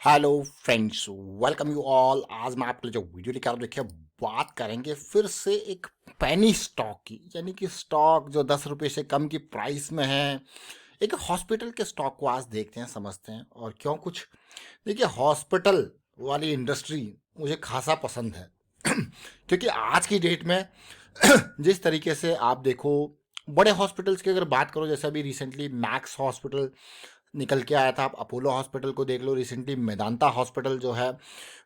Hello friends, welcome you all. आज मैं आपके लिए जो वीडियो लेकर आया हूं, देखिए बात करेंगे फिर से एक पेनी स्टॉक की, यानी कि स्टॉक जो 10 रुपये से कम की प्राइस में है। एक हॉस्पिटल के स्टॉक को आज देखते हैं, समझते हैं और क्यों कुछ। देखिए, हॉस्पिटल वाली इंडस्ट्री मुझे खासा पसंद है क्योंकि आज की डेट में जिस तरीके से आप देखो, बड़े हॉस्पिटल्स की अगर बात करो, जैसे अभी रिसेंटली मैक्स हॉस्पिटल निकल के आया था, आप अपोलो हॉस्पिटल को देख लो। रिसेंटली मेदांता हॉस्पिटल जो है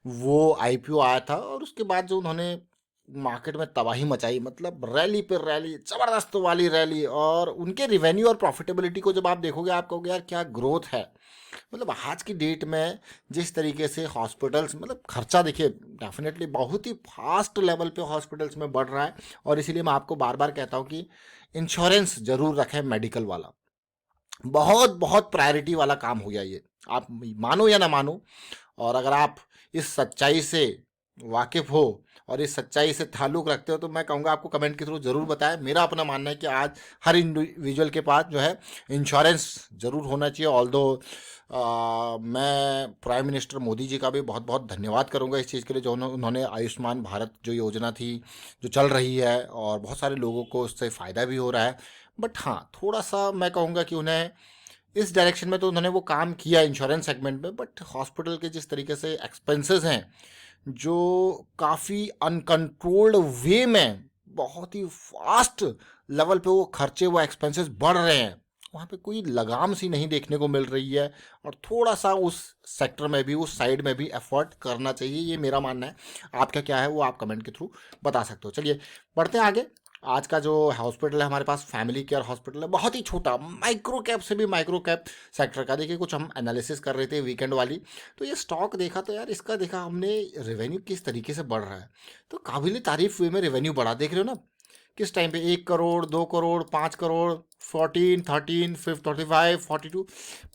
वो आईपीओ आया था, और उसके बाद जो उन्होंने मार्केट में तबाही मचाई, मतलब रैली पर रैली, जबरदस्त वाली रैली। और उनके रिवेन्यू और प्रॉफिटेबिलिटी को जब आप देखोगे, आप कहोगे यार क्या ग्रोथ है। मतलब आज की डेट में जिस तरीके से हॉस्पिटल्स, मतलब खर्चा देखिए डेफिनेटली बहुत ही फास्ट लेवल पे हॉस्पिटल्स में बढ़ रहा है। और इसीलिए मैं आपको बार बार कहता हूँ कि इंश्योरेंस जरूर रखें, मेडिकल वाला बहुत बहुत प्रायोरिटी वाला काम हो गया ये। आप मानो या ना मानो, और अगर आप इस सच्चाई से वाकिफ हो और इस सच्चाई से ताल्लुक़ रखते हो, तो मैं कहूँगा आपको कमेंट के थ्रू ज़रूर बताएं। मेरा अपना मानना है कि आज हर इंडिविजुअल के पास जो है इंश्योरेंस ज़रूर होना चाहिए। ऑल्दो मैं प्राइम मिनिस्टर मोदी जी का भी बहुत बहुत धन्यवाद करूँगा इस चीज़ के लिए, जो उन्होंने आयुष्मान भारत जो योजना थी जो चल रही है, और बहुत सारे लोगों को उससे फ़ायदा भी हो रहा है। बट हाँ, थोड़ा सा मैं कहूँगा कि उन्हें इस डायरेक्शन में तो उन्होंने वो काम किया इंश्योरेंस सेगमेंट में, बट हॉस्पिटल के जिस तरीके से एक्सपेंसेस हैं, जो काफ़ी अनकंट्रोल्ड वे में बहुत ही फास्ट लेवल पे वो खर्चे, वो एक्सपेंसेस बढ़ रहे हैं, वहाँ पे कोई लगाम सी नहीं देखने को मिल रही है। और थोड़ा सा उस सेक्टर में भी, उस साइड में भी एफर्ट करना चाहिए, ये मेरा मानना है। आपका क्या है वो आप कमेंट के थ्रू बता सकते हो। चलिए बढ़ते हैं आगे। आज का जो हॉस्पिटल है हमारे पास, फैमिली केयर हॉस्पिटल है, बहुत ही छोटा, माइक्रो कैप से भी माइक्रो कैप सेक्टर का। देखिए, कुछ हम एनालिसिस कर रहे थे वीकेंड वाली, तो ये स्टॉक देखा तो यार इसका देखा हमने रेवेन्यू किस तरीके से बढ़ रहा है। तो काबिल तारीफ वे में रेवेन्यू बढ़ा, देख रहे हो ना किस टाइम पे 1 करोड़, 2 करोड़, 5 करोड़, 14, 13, 45, 42।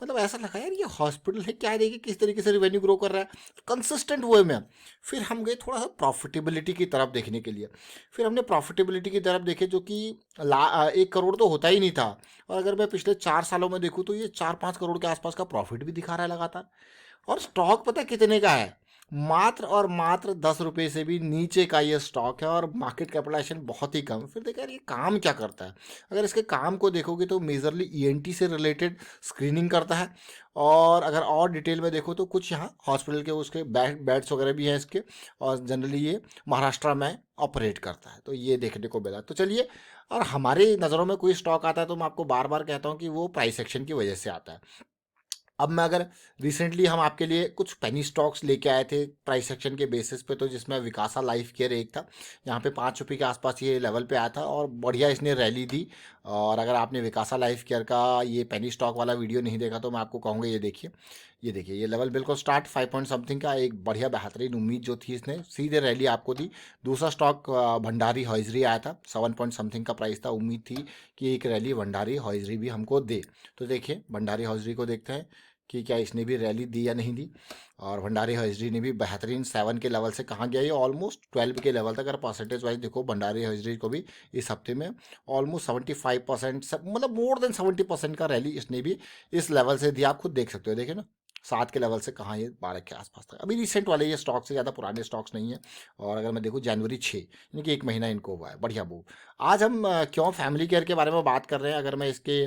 मतलब ऐसा लगा यार ये हॉस्पिटल है क्या है, देखिए किस तरीके से रेवेन्यू ग्रो कर रहा है कंसिस्टेंट वे में। फिर हम गए थोड़ा सा प्रॉफिटेबिलिटी की तरफ देखने के लिए। फिर हमने प्रॉफिटेबिलिटी की तरफ देखे, जो कि 1 करोड़ तो होता ही नहीं था। और अगर मैं पिछले 4 सालों में देखूँ, तो ये 4-5 करोड़ के आसपास का प्रॉफिट भी दिखा रहा है लगातार। और स्टॉक पता है कितने का है? मात्र और मात्र 10 रुपये से भी नीचे का ये स्टॉक है, और मार्केट कैपिटलाइजेशन बहुत ही कम। फिर देखा यार ये काम क्या करता है। अगर इसके काम को देखोगे तो मेजरली ईएनटी से रिलेटेड स्क्रीनिंग करता है। और अगर और डिटेल में देखो, तो कुछ यहाँ हॉस्पिटल के उसके बेड्स वगैरह भी हैं इसके। और जनरली ये महाराष्ट्र में ऑपरेट करता है, तो ये देखने को मिला। तो चलिए, और हमारी नज़रों में कोई स्टॉक आता है तो मैं आपको बार बार कहता हूँ कि वो प्राइस एक्शन की वजह से आता है। अब मैं अगर रिसेंटली हम आपके लिए कुछ पेनी स्टॉक्स लेके आए थे प्राइस एक्शन के बेसिस पे, तो जिसमें विकासा लाइफ केयर एक था। यहाँ पे 5 रुपये के आसपास ये लेवल पे आया था, और बढ़िया इसने रैली दी। और अगर आपने विकासा लाइफ केयर का ये पेनी स्टॉक वाला वीडियो नहीं देखा, तो मैं आपको कहूँगा ये देखिए। ये देखिए, ये लेवल बिल्कुल स्टार्ट 5 पॉइंट समथिंग का, एक बढ़िया बेहतरीन उम्मीद जो थी इसने सीधे रैली आपको दी। दूसरा स्टॉक भंडारी हॉइजरी आया था, 7 पॉइंट समथिंग का प्राइस था। उम्मीद थी कि एक रैली भंडारी हॉइजरी भी हमको दे। तो देखिए, भंडारी हॉइजरी को देखते हैं कि क्या इसने भी रैली दी या नहीं दी। और भंडारी हजरी ने भी बेहतरीन 7 के लेवल से कहाँ गया, ये ऑलमोस्ट 12 के लेवल तक। अगर परसेंटेज वाइज देखो, भंडारी हजरी को भी इस हफ्ते में ऑलमोस्ट 75%, मतलब मोर देन 70% का रैली इसने भी इस लेवल से दिया। आप खुद देख सकते हो, देखिए ना 7 के लेवल से कहाँ ये 12 के आसपास था। अभी रिसेंट वाले ये स्टॉक से ज़्यादा पुराने स्टॉक्स नहीं है। और अगर मैं देखूँ जनवरी 6, यानी कि 1 महीना इनको हुआ है, बढ़िया मूव। आज हम क्यों फैमिली केयर के बारे में बात कर रहे हैं। अगर मैं इसके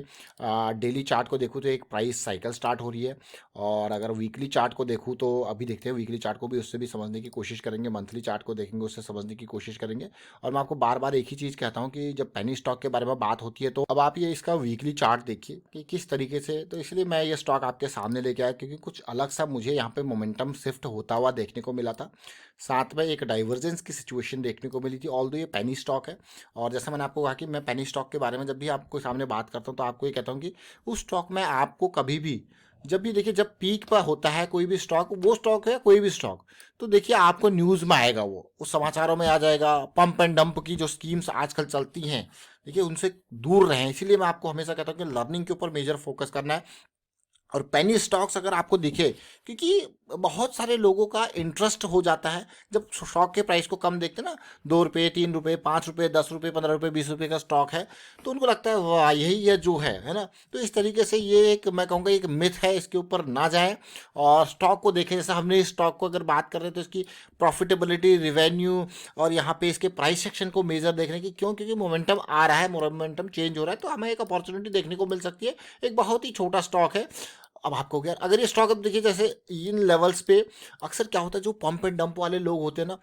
डेली चार्ट को देखूँ, तो एक प्राइस साइकिल स्टार्ट हो रही है। और अगर वीकली चार्ट को देखूँ, तो अभी देखते हैं वीकली चार्ट को भी, उससे भी समझने की कोशिश करेंगे। मंथली चार्ट को देखेंगे, उससे समझने की कोशिश करेंगे। और मैं आपको बार बार एक ही चीज़ कहता हूँ कि जब पेनी स्टॉक के बारे में बात होती है, तो अब आप ये इसका वीकली चार्ट देखिए कि किस तरीके से। तो इसलिए मैं ये स्टॉक आपके सामने लेके आया, क्योंकि कुछ अलग सा मुझे यहाँ पे मोमेंटम शिफ्ट होता हुआ देखने को मिला था। साथ में एक डाइवर्जेंस की सिचुएशन देखने को मिली थी, ऑल्दो ये पेनी स्टॉक है। और जैसा मैंने आपको कहा कि मैं पेनी स्टॉक के बारे में जब भी आपको सामने बात करता हूँ, तो आपको ये कहता हूँ कि उस स्टॉक में आपको कभी भी, जब भी देखिए, जब पीक पर होता है कोई भी स्टॉक, वो स्टॉक है कोई भी स्टॉक, तो देखिए आपको न्यूज़ में आएगा, वो उस समाचारों में आ जाएगा। पंप एंड डंप की जो स्कीम्स आजकल चलती हैं, देखिए उनसे दूर रहें। इसीलिए मैं आपको हमेशा कहता हूँ कि लर्निंग के ऊपर मेजर फोकस करना है। और पेनी स्टॉक्स अगर आपको दिखे, क्योंकि बहुत सारे लोगों का इंटरेस्ट हो जाता है जब स्टॉक के प्राइस को कम देखते हैं ना, 2 रुपये, 3 रुपये, 5 रुपये, 10 रुपये, 15 रुपये, 20 रुपये का स्टॉक है, तो उनको लगता है वाह यही है जो है ना। तो इस तरीके से ये एक, मैं कहूँगा एक मिथ है, इसके ऊपर ना जाएं और स्टॉक को देखें। जैसे हमने इस स्टॉक को अगर बात कर रहे हैं तो इसकी प्रॉफिटेबिलिटी, रिवेन्यू और यहाँ पे इसके प्राइस सेक्शन को मेजर देखने की, क्यों? क्योंकि मोमेंटम आ रहा है, मोमेंटम चेंज हो रहा है, तो हमें एक अपॉर्चुनिटी देखने को मिल सकती है। एक बहुत ही छोटा स्टॉक है। अब आपको क्या, अगर ये स्टॉक, अब देखिए जैसे इन लेवल्स पे अक्सर क्या होता है, जो पंप एंड डंप वाले लोग होते हैं ना,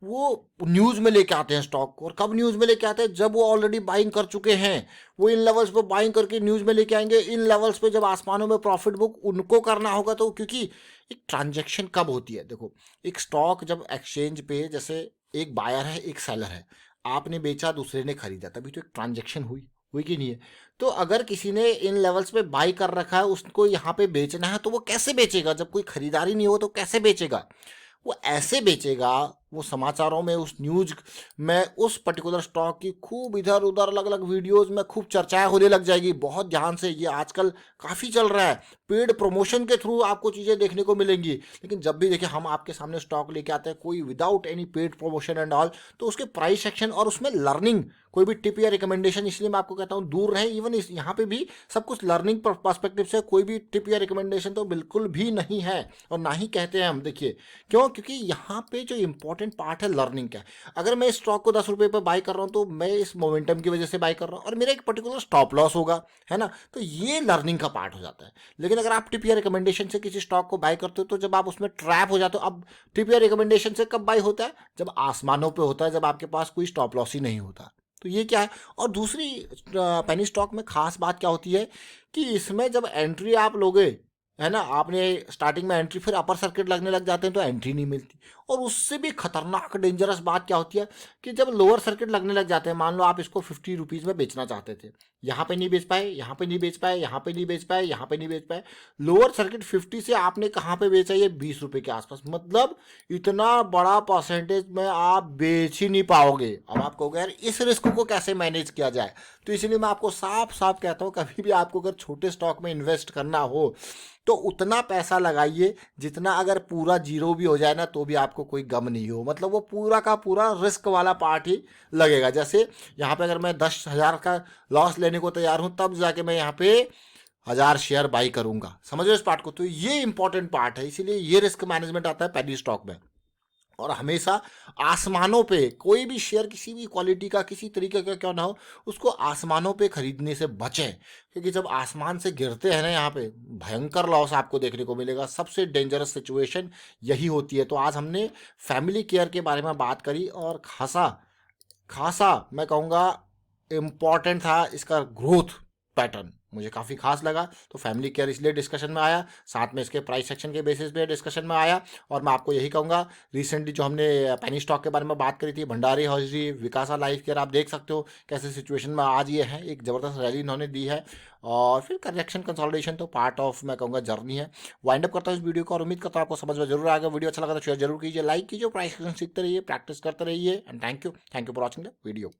वो न्यूज़ में लेके आते हैं स्टॉक को। और कब न्यूज़ में लेके आते हैं? जब वो ऑलरेडी बाइंग कर चुके हैं। वो इन लेवल्स पे बाइंग करके न्यूज़ में लेके आएंगे। इन लेवल्स पे जब आसमानों में प्रॉफिट बुक उनको करना होगा, तो क्योंकि एक ट्रांजेक्शन कब होती है, देखो एक स्टॉक जब एक्सचेंज पे, जैसे एक बायर है एक सेलर है, आपने बेचा दूसरे ने खरीदा, तभी तो एक ट्रांजेक्शन हुई, हुई कि नहीं है? तो अगर किसी ने इन लेवल्स पे बाई कर रखा है, उसको यहाँ पे बेचना है, तो वो कैसे बेचेगा? जब कोई खरीदारी नहीं हो तो कैसे बेचेगा? वो ऐसे बेचेगा, वो समाचारों में, उस न्यूज में उस पर्टिकुलर स्टॉक की खूब इधर उधर अलग अलग वीडियोस में खूब चर्चाएं होने लग जाएगी। बहुत ध्यान से, ये आजकल काफ़ी चल रहा है, पेड प्रमोशन के थ्रू आपको चीज़ें देखने को मिलेंगी। लेकिन जब भी देखिए हम आपके सामने स्टॉक लेके आते हैं, कोई without any paid promotion and all, तो उसके प्राइस सेक्शन और उसमें लर्निंग, कोई भी टिप या रिकमेंडेशन, इसलिए मैं आपको कहता हूँ दूर रहे। इवन इस यहाँ पे भी सब कुछ लर्निंग पर्सपेक्टिव से, कोई भी टिप या रिकमेंडेशन तो बिल्कुल भी नहीं है, और ना ही कहते हैं हम। देखिए क्यों? क्योंकि यहाँ पे जो इंपॉर्टेंट पार्ट है लर्निंग का। अगर मैं इस स्टॉक को 10 रुपये पर बाई कर रहा हूँ, तो मैं इस मोमेंटम की वजह से बाई कर रहा हूँ, और मेरा एक पर्टिकुलर स्टॉप लॉस होगा, है ना। तो ये लर्निंग का पार्ट हो जाता है। लेकिन अगर आप टिप या रिकमेंडेशन से किसी स्टॉक को बाई करते हो, तो जब आप उसमें ट्रैप हो जाते हो। अब टिप या रिकमेंडेशन से कब बाई होता है? जब आसमानों पे होता है, जब आपके पास कोई स्टॉप लॉस ही नहीं होता। तो ये क्या है? और दूसरी पेनी स्टॉक में खास बात क्या होती है कि इसमें जब एंट्री आप लोगे, है ना, आपने स्टार्टिंग में एंट्री, फिर अपर सर्किट लगने लग जाते हैं तो एंट्री नहीं मिलती। और उससे भी खतरनाक डेंजरस बात क्या होती है कि जब लोअर सर्किट लगने लग जाते हैं, मान लो आप इसको 50 रुपीज़ में बेचना चाहते थे, यहाँ पे नहीं बेच पाए, यहाँ पे नहीं बेच पाए, यहाँ पे नहीं बेच पाए, यहाँ पे नहीं बेच पाए, लोअर सर्किट 50 से आपने कहाँ पे बेचा? ये 20 रुपये के आसपास। मतलब इतना बड़ा परसेंटेज में आप बेच ही नहीं पाओगे। अब आप कहोगे यार इस रिस्क को कैसे मैनेज किया जाए? तो इसलिए मैं आपको साफ साफ कहता हूँ, कभी भी आपको अगर छोटे स्टॉक में इन्वेस्ट करना हो, तो उतना पैसा लगाइए जितना अगर पूरा जीरो भी हो जाए ना, तो भी आपको कोई गम नहीं हो। मतलब वो पूरा का पूरा रिस्क वाला पार्ट ही लगेगा। जैसे यहाँ पे अगर मैं 10,000 का लॉस लेने को तैयार हूँ, तब जाके मैं यहाँ पे 1,000 शेयर बाई करूंगा। समझ रहे हो इस पार्ट को? तो ये इंपॉर्टेंट पार्ट है, इसीलिए ये रिस्क मैनेजमेंट आता है पेनी स्टॉक में। और हमेशा आसमानों पे कोई भी शेयर, किसी भी क्वालिटी का, किसी तरीके का क्यों ना हो, उसको आसमानों पे खरीदने से बचें। क्योंकि जब आसमान से गिरते हैं ना, यहाँ पे भयंकर लॉस आपको देखने को मिलेगा। सबसे डेंजरस सिचुएशन यही होती है। तो आज हमने फैमिली केयर के बारे में बात करी, और खासा खासा मैं कहूँगा इम्पॉर्टेंट था इसका ग्रोथ पैटर्न, मुझे काफ़ी खास लगा। तो फैमिली केयर इसलिए डिस्कशन में आया, साथ में इसके प्राइस सेक्शन के बेसिस पे डिस्कशन में आया। और मैं आपको यही कहूँगा, रिसेंटली जो हमने पेनी स्टॉक के बारे में बात करी थी, भंडारी हौजरी, विकासा लाइफ केयर, आप देख सकते हो कैसे सिचुएशन में आज ये है। एक ज़बरदस्त रैली इन्होंने दी है, और फिर करेक्शन कंसोलिडेशन तो पार्ट ऑफ, मैं कहूँगा, जर्नी है। वाइंड अप करता हूँ इस वीडियो को, और उम्मीद करता हूँ आपको समझ में जरूर आएगा। वीडियो अच्छा लगा तो शेयर जरूर कीजिए, लाइक कीजिए, प्राइस सेक्शन सीखते रहिए, प्रैक्टिस करते रहिए। And thank you for watching the video.